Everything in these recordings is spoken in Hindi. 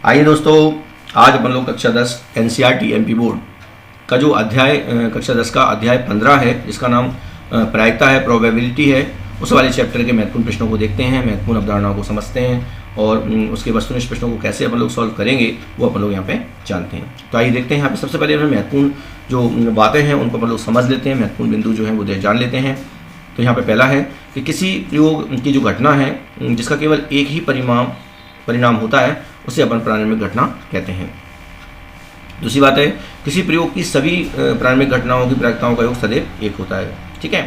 आइए दोस्तों, आज अपन लोग कक्षा 10 NCERT MP बोर्ड का जो अध्याय कक्षा 10 का अध्याय 15 है, जिसका नाम प्रायिकता है, प्रोबेबिलिटी है, उस वाले चैप्टर के महत्वपूर्ण प्रश्नों को देखते हैं, महत्वपूर्ण अवधारणाओं को समझते हैं और उसके वस्तुनिष्ठ प्रश्नों को कैसे अपन लोग सॉल्व करेंगे वो अपन लोग यहाँ पे जानते हैं। तो आइए देखते हैं। यहाँ पे सबसे पहले महत्वपूर्ण जो बातें हैं उनको अपन लोग समझ लेते हैं, महत्वपूर्ण बिंदु जो है वो जान लेते हैं। तो यहाँ पे पहला है कि किसी प्रयोग की जो घटना है जिसका केवल एक ही परिणाम होता है उसे अपन प्रारंभिक घटना कहते हैं। दूसरी बात है, किसी प्रयोग की सभी प्रारंभिक घटनाओं की प्रायिकताओं का योग सदैव एक होता है। ठीक है।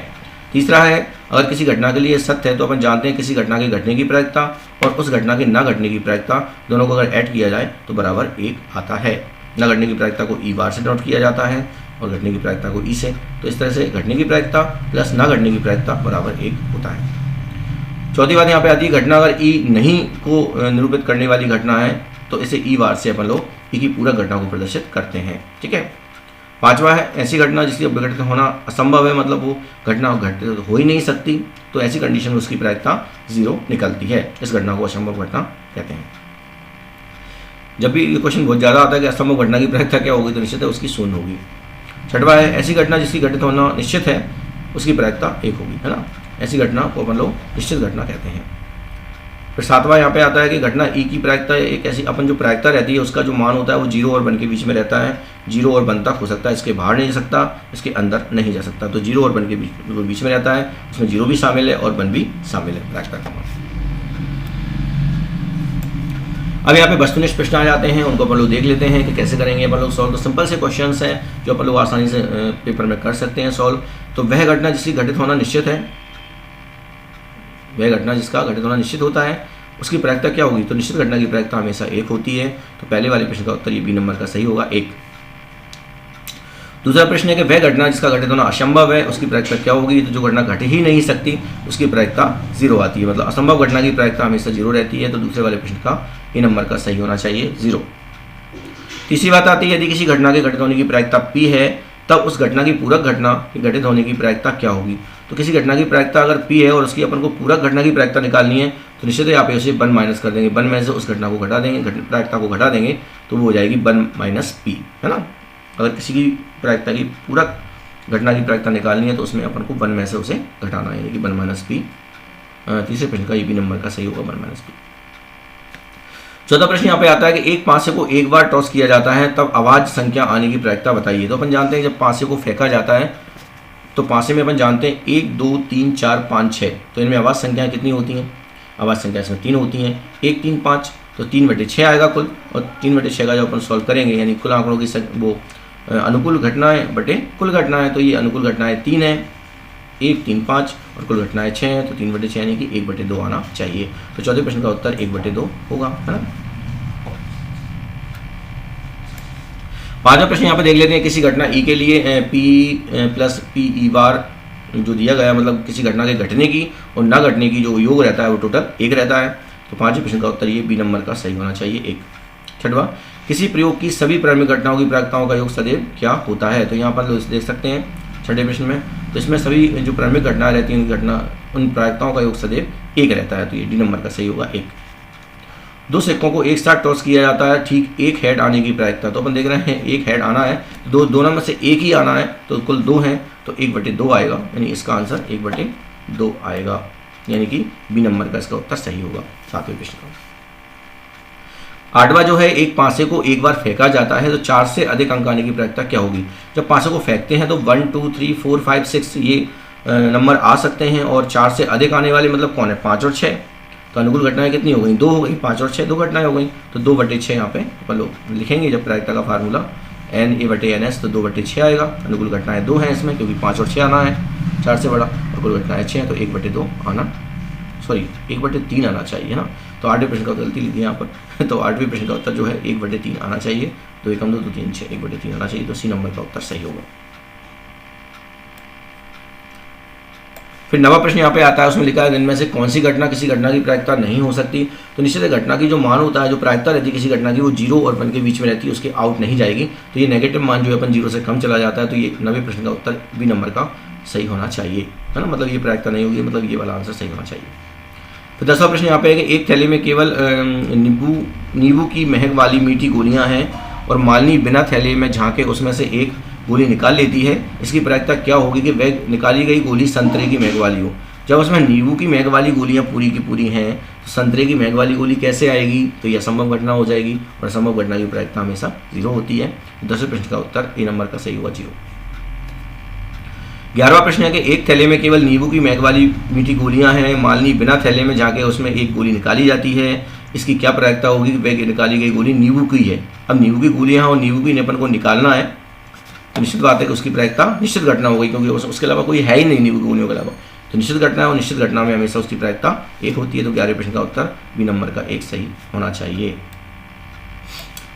तीसरा है, अगर किसी घटना के लिए सत्य है तो अपन जानते हैं किसी घटना के घटने की प्रायिकता और उस घटना के न घटने की प्रायिकता दोनों को अगर ऐड किया जाए तो बराबर एक आता है। न घटने की प्रायिकता को ई बार से नोट किया जाता है और घटने की प्रायिकता को ई से। तो इस तरह से घटने की प्रायिकता प्लस न घटने की प्रायिकता बराबर एक होता है। चौथी बात यहाँ पे आती है, घटना अगर ई नहीं को निरूपित करने वाली घटना है तो इसे ई बार से अपन लोग ई की पूरा घटना को प्रदर्शित करते हैं। ठीक है। पांचवा है, ऐसी घटना जिसकी विघटित होना असंभव है, मतलब वो घटना घटित हो ही नहीं सकती, तो ऐसी कंडीशन में उसकी प्रायिकता 0 निकलती है। इस घटना को असंभव घटना कहते हैं। जब भी ये क्वेश्चन बहुत ज़्यादा आता है कि असंभव घटना की प्रायिकता क्या होगी, तो निश्चित है उसकी 0 होगी। छठवा है, ऐसी घटना जिसकी घटित होना निश्चित है उसकी प्रायिकता 1 होगी, है ना। ऐसी घटना को अपन लोग निश्चित घटना कहते हैं। फिर सातवां यहाँ पे आता है कि घटना ई की प्रायिकता एक ऐसी अपन जो प्रायिकता रहती है उसका जो मान होता है वो 0 और 1 के बीच में रहता है। 0 और 1 तक हो सकता है, इसके बाहर नहीं जा सकता, इसके अंदर नहीं जा सकता। तो 0 और 1 के बीच में रहता है, उसमें 0 भी शामिल है और 1 भी शामिल है प्रायिकता का मान। अब यहाँ पे वस्तुनिष्ठ प्रश्न आ जाते हैं, उनको अपन लोग देख लेते हैं कि कैसे करेंगे अपन लोग सॉल्व। तो सिंपल से क्वेश्चंस हैं जो अपन लोग आसानी से पेपर में कर सकते हैं सॉल्व। तो वह घटना जिसकी घटित होना निश्चित है, वह घटना जिसका घटित होना निश्चित होता है उसकी प्रायिकता क्या होगी, तो निश्चित घटना की प्रायिकता हमेशा 1 होती है। तो पहले वाले प्रश्न का उत्तर ये बी नंबर का सही होगा, 1। दूसरा प्रश्न है कि वह घटना जिसका घटित होना असंभव है उसकी प्रायिकता क्या होगी, तो जो घटना घट ही नहीं सकती उसकी प्रायिकता 0 आती है, मतलब असंभव घटना की प्रायिकता हमेशा 0 रहती है। तो दूसरे वाले प्रश्न का ए नंबर का सही होना चाहिए, 0। तीसरी बात आती है, यदि किसी घटना के घटित होने की प्रायिकता p है तब उस घटना की पूरक घटना के घटित होने की प्रायिकता क्या होगी। तो किसी घटना की प्रायिकता अगर p है और उसकी अपन को पूरक घटना की प्रायिकता निकालनी है तो निश्चित है यहाँ पे उसे 1 माइनस कर देंगे, 1 में से उस घटना को घटा देंगे, प्रायिकता को घटा देंगे तो वो हो जाएगी 1 माइनस p, है ना। अगर किसी की प्रायिकता की पूरक घटना की प्रायिकता निकालनी है तो उसमें अपन को 1 में से उसे घटाना है, यानी कि 1 माइनस p। तीसरे प्रश्न का ये बी नंबर का सही होगा, 1 माइनस p। चौथा प्रश्न यहाँ पे आता है कि एक पासे को एक बार टॉस किया जाता है तब आवाज संख्या आने की प्रायिकता बताइए। तो अपन जानते हैं जब पासे को फेंका जाता है तो पासे में अपन जानते हैं 1 2 3 4 5 6, तो इनमें आवाज संख्याएं कितनी होती हैं, आवाज संख्या इसमें 3 होती हैं, 1 3 5, तो 3/6 आएगा कुल। और 3/6 का जब अपन सॉल्व करेंगे यानी कुल आंकड़ों की वो अनुकूल घटनाएं बटे कुल घटनाएं, तो ये अनुकूल घटनाएं 3 है, 1 3 5 और कुल घटनाएं 6 हैं, तो 3/6 यानी कि 1/2 आना चाहिए। तो चौथे प्रश्न का उत्तर 1/2 होगा, है ना। पांचवा प्रश्न यहाँ पे देख लेते हैं, किसी घटना ई के लिए p प्लस p ई बार जो दिया गया, मतलब किसी घटना के घटने की और ना घटने की जो योग रहता है वो टोटल 1 रहता है। तो पांचवें प्रश्न का उत्तर ये बी नंबर का सही होना चाहिए, 1। छठवा, किसी प्रयोग की सभी प्रारंभिक घटनाओं की प्रायिकताओं का योग सदैव क्या होता है। तो यहाँ पर लोग देख सकते हैं छठे प्रश्न में, तो इसमें सभी जो प्रारंभिक घटनाएं रहती हैं उन प्रायिकताओं का योग सदैव 1 रहता है। तो ये डी नंबर का सही होगा, 1। 2 सिक्कों को एक साथ टॉस किया जाता है, ठीक एक हेड आने की प्रायिकता। तो अपन देख रहे हैं एक हेड आना है, दोनों में से एक ही आना है, तो कुल 2 हैं तो 1/2 आएगा, यानी इसका आंसर 1/2 आएगा, यानी कि बी नंबर का इसका उत्तर सही होगा, 7वें प्रश्न का। 8वां जो है, एक पासे को एक बार फेंका जाता है तो 4 से अधिक अंक आने की प्रायिकता क्या होगी। जब पासे को फेंकते हैं तो 1 2 3 4 5 6 ये नंबर आ सकते हैं, और 4 से अधिक आने वाले मतलब कौन है, 5 और 6। तो अनुकूल घटनाएं कितनी हो गई, 2 हो गई, 5 और 6 2 घटनाएं हो गई, तो 2/6 यहाँ पे अपन लोग लिखेंगे जब प्रायिकता का फार्मूला NA/NS, तो 2/6 आएगा। अनुकूल घटनाएं 2 हैं इसमें क्योंकि 5 और 6 आना है 4 से बड़ा, और कुल घटनाएं 6 हैं तो 1/2 आना, सॉरी 1/3 आना चाहिए, है ना। तो 8वें प्रश्न का गलती लिखी यहाँ पर तो 8वें प्रश्न का उत्तर जो है 1/3 आना चाहिए, 2 एकम 2 3 6 1/3 आना चाहिए, तो सी नंबर का उत्तर सही होगा। फिर 9वां प्रश्न यहाँ पे आता है, उसमें लिखा है इनमें से कौन सी घटना किसी घटना की प्रायिकता नहीं हो सकती। तो निश्चित है घटना की जो मान होता है, जो प्रायिकता रहती है किसी घटना की, वो 0 और 1 के बीच में रहती है, उसके आउट नहीं जाएगी। तो ये नेगेटिव मान जो है अपन 0 से कम चला जाता है, तो ये 9वें प्रश्न का उत्तर बी नंबर का सही होना चाहिए, है ना। मतलब ये प्रायिकता नहीं होगी, मतलब ये वाला आंसर सही होना चाहिए। फिर 10वां प्रश्न यहाँ पे है कि एक थैली में केवल नींबू की महक वाली मीठी गोलियाँ हैं और मालिनी बिना थैली में झांके उसमें से एक गोली निकाल लेती है। इसकी प्रायिकता क्या होगी कि वह निकाली गई गोली संतरे की महक वाली हो। जब उसमें नींबू की महक वाली गोलियाँ पूरी की पूरी हैं तो संतरे की महक वाली गोली कैसे आएगी? तो यह असंभव घटना हो जाएगी और असंभव घटना की प्रायिकता हमेशा 0 होती है। 10वें प्रश्न का उत्तर ए नंबर का सही होगा 0। 11वां प्रश्न है कि एक थैले में केवल नींबू की महक वाली मीठी गोलियां हैं, मालिनी बिना थैले में जाके उसमें एक गोली निकाली जाती है। इसकी क्या प्रायिकता होगी कि वह निकाली गई गोली नींबू की है। अब नींबू की गोलियां हैं और नींबू की अपन को निकालना है तो निश्चित बात है कि उसकी प्रायिकता निश्चित घटना होगी, क्योंकि उसके अलावा कोई है ही नहीं नींबू की गोलियों के अलावा। तो निश्चित घटना है और निश्चित घटना में हमेशा उसकी प्रायिकता 1 होती है। तो 11वें प्रश्न का उत्तर बी नंबर का 1 सही होना चाहिए।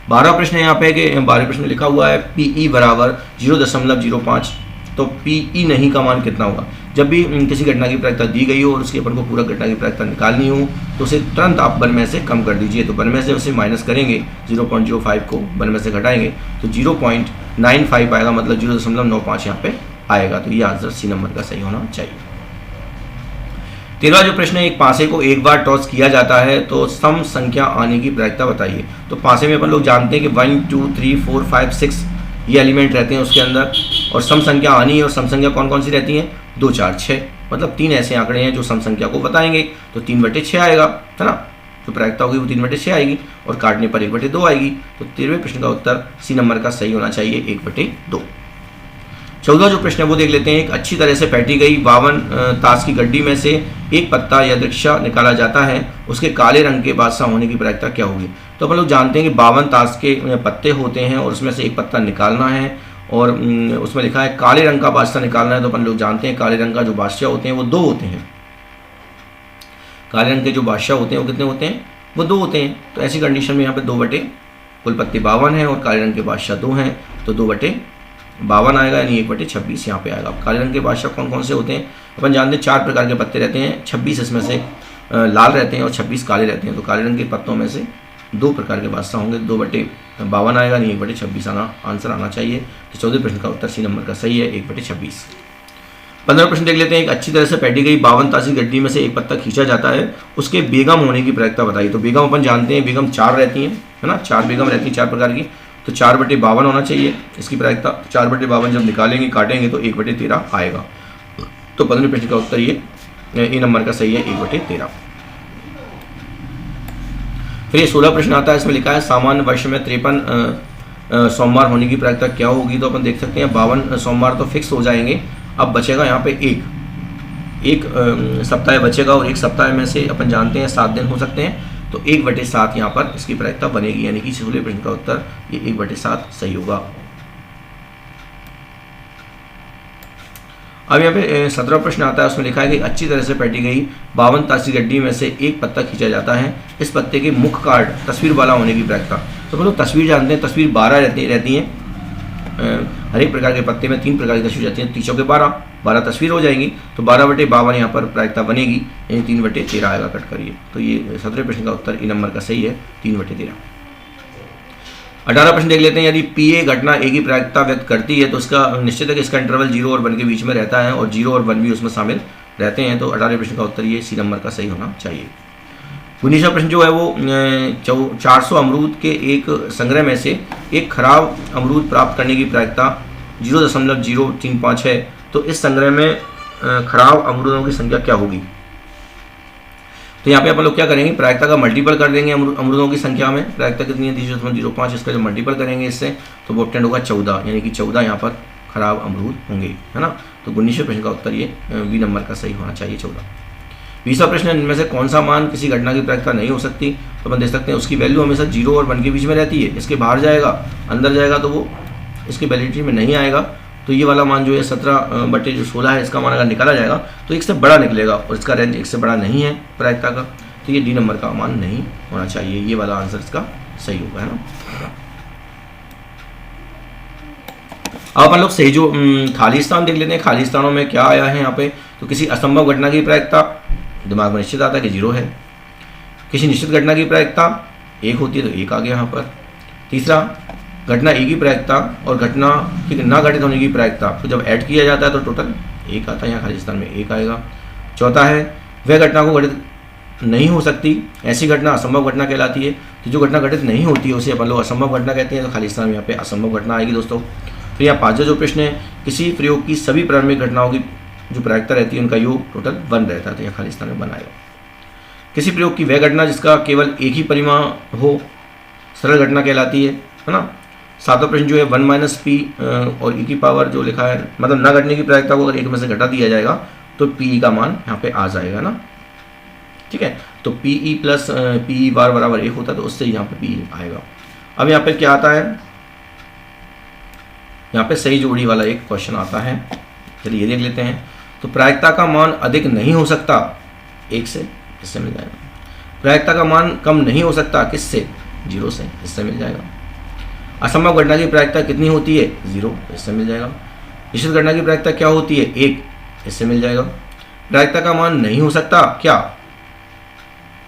12वां प्रश्न यहाँ पे कि 12वें प्रश्न में लिखा हुआ है PE बराबर 0.05। तो PE नहीं का मान कितना होगा? जब भी किसी घटना की प्रायिकता दी गई हो और उसकी अपन को पूरा घटना की प्रायिकता निकालनी हो तो उसे तुरंत आप 1 में से कम कर दीजिए। तो 1 में से उसे माइनस करेंगे, 0.05 को 1 में से घटाएंगे तो 0.95 आएगा, मतलब 0.95 यहाँ पे आएगा। तो ये आंसर सी नंबर का सही होना चाहिए। 13वां जो प्रश्न है, एक पासे को एक बार टॉस किया जाता है तो सम संख्या आने की प्रायिकता बताइए। तो पासे में अपन लोग जानते हैं कि 1 2 3 4 5 6 ये एलिमेंट रहते हैं उसके अंदर, और सम संख्या आनी है। और सम संख्या कौन कौन सी रहती हैं? 2 4 6, मतलब 3 ऐसे आंकड़े हैं जो सम संख्या को बताएंगे। तो 3/6 आएगा, है ना। तो प्रायिकता होगी वो 3/6 आएगी और काटने पर 1/2 आएगी। तो 13वें प्रश्न का उत्तर सी नंबर का सही होना चाहिए, 1/2। 14वां जो प्रश्न है वो देख लेते हैं। एक अच्छी तरह से फेंटी गई 52 ताश की गड्डी में से एक पत्ता या दृक्षा निकाला जाता है, उसके काले रंग के बादशाह होने की प्रायिकता क्या होगी? तो अपन लोग जानते हैं कि 52 ताश के पत्ते होते हैं और उसमें से एक पत्ता निकालना है, और उसमें लिखा है काले रंग का बादशाह निकालना है। तो अपन लोग जानते हैं काले रंग का जो बादशाह होते हैं वो 2 होते हैं। काले रंग के जो बादशाह होते हैं वो कितने होते हैं? वो 2 होते हैं। तो ऐसी कंडीशन में यहाँ पे 2 कुल पत्ते 52 हैं और काले रंग के बादशाह 2 हैं, तो 2/52 आएगा, यानी 1/26 यहाँ पे आएगा। काले रंग के बादशाह कौन कौन से होते हैं? अपन जानते हैं 4 प्रकार के पत्ते रहते हैं, 26 इसमें से लाल रहते हैं और 26 काले रहते हैं। तो काले रंग के पत्तों में से 2 प्रकार के बादशाह होंगे, 2/52 आएगा, नहीं 1/26 आंसर आना चाहिए। तो 14वें प्रश्न का उत्तर सी नंबर का सही है, 1/26। 15वां प्रश्न देख लेते हैं। एक अच्छी तरह से फेंटी गई 52 ताश की गड्डी में से एक पत्ता खींचा जाता है, उसके बेगम होने की प्रायिकता बताइए। तो बेगम अपन जानते हैं बेगम 4 रहती हैं, है ना। 4 बेगम रहती हैं, 4 प्रकार की। तो 4/52 होना चाहिए इसकी प्रायिकता। 4/52 जब निकालेंगे काटेंगे तो 1/13 आएगा। तो 15वें प्रश्न का उत्तर ये ए नंबर का सही है, 1/13। फिर ये 16 प्रश्न आता है, इसमें लिखा है सामान्य वर्ष में 53 सोमवार होने की प्रायिकता क्या होगी? तो अपन देख सकते हैं 52 सोमवार तो फिक्स हो जाएंगे। अब बचेगा यहाँ पे एक सप्ताह बचेगा, और एक सप्ताह में से अपन जानते हैं 7 दिन हो सकते हैं। तो 1/7 यहाँ पर इसकी प्रायिकता बनेगी, यानी कि 16वें प्रश्न का उत्तर ये 1/7 सही होगा। अब यहाँ पे 17वां प्रश्न आता है, उसमें लिखा है कि अच्छी तरह से फेंटी गई 52 ताश की गड्डी में से एक पत्ता खींचा जाता है, इस पत्ते के मुख्य कार्ड तस्वीर वाला होने की प्रायिकता। तो हम लोग तस्वीर जानते हैं, तस्वीर 12 रहती हैं। हर एक प्रकार के पत्ते में 3 प्रकार की तस्वीर जाती हैं, 3 × 12 तस्वीर हो जाएंगी। तो 12/52 यहाँ पर प्रायिकता बनेगी, यानी 3/13 आएगा कट करिए। तो ये 17वें प्रश्न का उत्तर ए नंबर का सही है, 3/13। 18वां प्रश्न देख लेते हैं। यदि PA घटना A की प्रायिकता व्यक्त करती है तो इसका निश्चित है कि इसका इंटरवल 0 और 1 के बीच में रहता है, और 0 और 1 भी उसमें शामिल रहते हैं। तो 18वें प्रश्न का उत्तर ये सी नंबर का सही होना चाहिए। 19वां प्रश्न जो है वो 400 अमरूद के एक संग्रह में से एक खराब अमरूद प्राप्त करने की प्रायिकता 0.035 है। तो इस संग्रह में खराब अमरूदों की संख्या क्या होगी? तो यहाँ पे अपन लोग क्या करेंगे, प्रायिकता का मल्टीपल कर देंगे अमरूदों की संख्या में। प्रायिकता कितनी है? 0.05। इसका जो मल्टीपल करेंगे इससे तो वो ऑब्टेंड होगा 14, यानी कि 14 यहाँ पर खराब अमरूद होंगे, है ना। तो 19वें प्रश्न का उत्तर ये बी नंबर का सही होना चाहिए, 14। 20वां प्रश्न, इनमें से कौन सा मान किसी घटना की प्रायिकता नहीं हो सकती? तो अपन देख सकते हैं उसकी वैल्यू हमेशा 0 और 1 के बीच में रहती है। इसके बाहर जाएगा, अंदर जाएगा तो वो इसकी वैलिडिटी में नहीं आएगा। तो ये वाला मान जो है 17/16 है, इसका मान अगर निकाला जाएगा तो 1 से बड़ा निकलेगा, और इसका रेंज 1 से बड़ा नहीं है प्रायिकता का। तो ये डी नंबर का मान नहीं होना चाहिए, ये वाला आंसर इसका सही होगा, है ना। अब अपन लोग सही जो खाली स्थान देख लेते हैं। खाली स्थानों में क्या आया है यहाँ पे? तो किसी असंभव घटना की प्रायिकता दिमाग में निश्चित आता है कि 0 है। किसी निश्चित घटना की प्रायिकता 1 होती है, तो 1 आ गया यहाँ पर। तीसरा, घटना A की प्रायिकता और घटना की ना घटित होने की प्रायिकता, तो जब ऐड किया जाता है तो टोटल 1 आता है, यहाँ खाली स्थान में 1 आएगा। चौथा है, वह घटना को घटित नहीं हो सकती ऐसी घटना असंभव घटना कहलाती है। तो जो घटना घटित नहीं होती है उसे अपन लोग असंभव घटना कहते हैं। तो खाली स्थान में यहाँ पे असंभव घटना आएगी दोस्तों। फिर यहाँ पांचवा जो प्रश्न है, किसी प्रयोग की सभी प्रारंभिक घटनाओं की जो प्रायिकता रहती है उनका योग टोटल 1 रहता है। तो यहाँ खाली स्थान में 1 आएगा। किसी प्रयोग की वह घटना जिसका केवल एक ही परिमाण हो सरल घटना कहलाती है ना। सातवां प्रश्न जो है 1 माइनस पी और ई की पावर जो लिखा है, मतलब न घटने की प्रायिकता को अगर एक में से घटा दिया जाएगा तो पी का मान यहाँ पे आ जाएगा ना। ठीक है, तो P E plus P E bar बराबर 1 होता है, तो उससे यहाँ पे पी आएगा। अब यहाँ पे क्या आता है, यहाँ पे सही जोड़ी वाला एक क्वेश्चन आता है। चलिए ये देख लेते हैं। तो प्रायिकता का मान अधिक नहीं हो सकता 1 से, इससे मिल जाएगा। प्रायिकता का मान कम नहीं हो सकता किससे, 0 से, इससे मिल जाएगा। असंभव घटना की प्रायिकता कितनी होती है, 0, इससे मिल जाएगा। निश्चित घटना की प्रायिकता क्या होती है, 1, इससे मिल जाएगा। प्रायिकता का मान नहीं हो सकता क्या,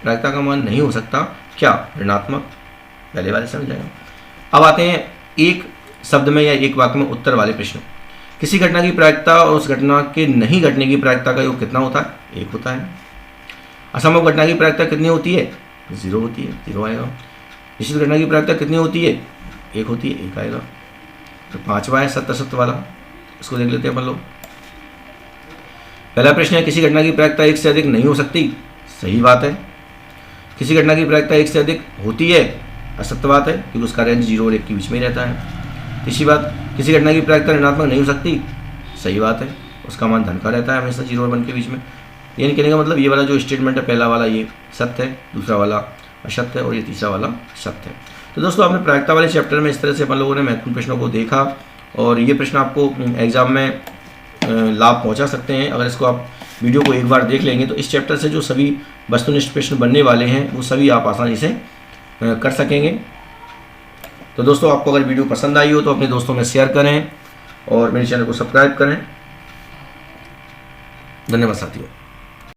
प्रायिकता का मान नहीं हो सकता क्या, ऋणात्मक, पहले वाले से मिल जाएगा। अब आते हैं एक शब्द में या एक वाक्य में उत्तर वाले प्रश्न। किसी घटना की प्रायिकता और उस घटना के नहीं घटने की प्रायिकता का योग कितना होता है, 1 होता है। असंभव घटना की प्रायिकता कितनी होती है, 0 होती है, 0 आएगा। निश्चित घटना की प्रायिकता कितनी होती है, 1 होती है, 1 आएगा। तो पांचवा है सत्य असत्य वाला, इसको देख लेते हैं अपन लोग। पहला प्रश्न है, किसी घटना की प्रायिकता 1 से अधिक नहीं हो सकती, सही बात है। किसी घटना की प्रायिकता 1 से अधिक होती है, असत्य बात है, क्योंकि उसका रेंज 0 और 1 के बीच में ही रहता है। तीसरी बात, किसी घटना की प्रायिकता ऋणात्मक नहीं हो सकती, सही बात है, उसका मान धन का रहता है हमेशा 0 और 1 के बीच में। यानी कहने का मतलब ये वाला जो स्टेटमेंट है, पहला वाला ये सत्य है, दूसरा वाला असत्य है और ये तीसरा वाला सत्य है। तो दोस्तों आपने प्रायिकता वाले चैप्टर में इस तरह से अपन लोगों ने महत्वपूर्ण प्रश्नों को देखा और ये प्रश्न आपको एग्जाम में लाभ पहुंचा सकते हैं। अगर इसको आप वीडियो को एक बार देख लेंगे तो इस चैप्टर से जो सभी वस्तुनिष्ठ प्रश्न बनने वाले हैं वो सभी आप आसानी से कर सकेंगे। तो दोस्तों आपको अगर वीडियो पसंद आई हो तो अपने दोस्तों में शेयर करें और मेरे चैनल को सब्सक्राइब करें। धन्यवाद साथियों।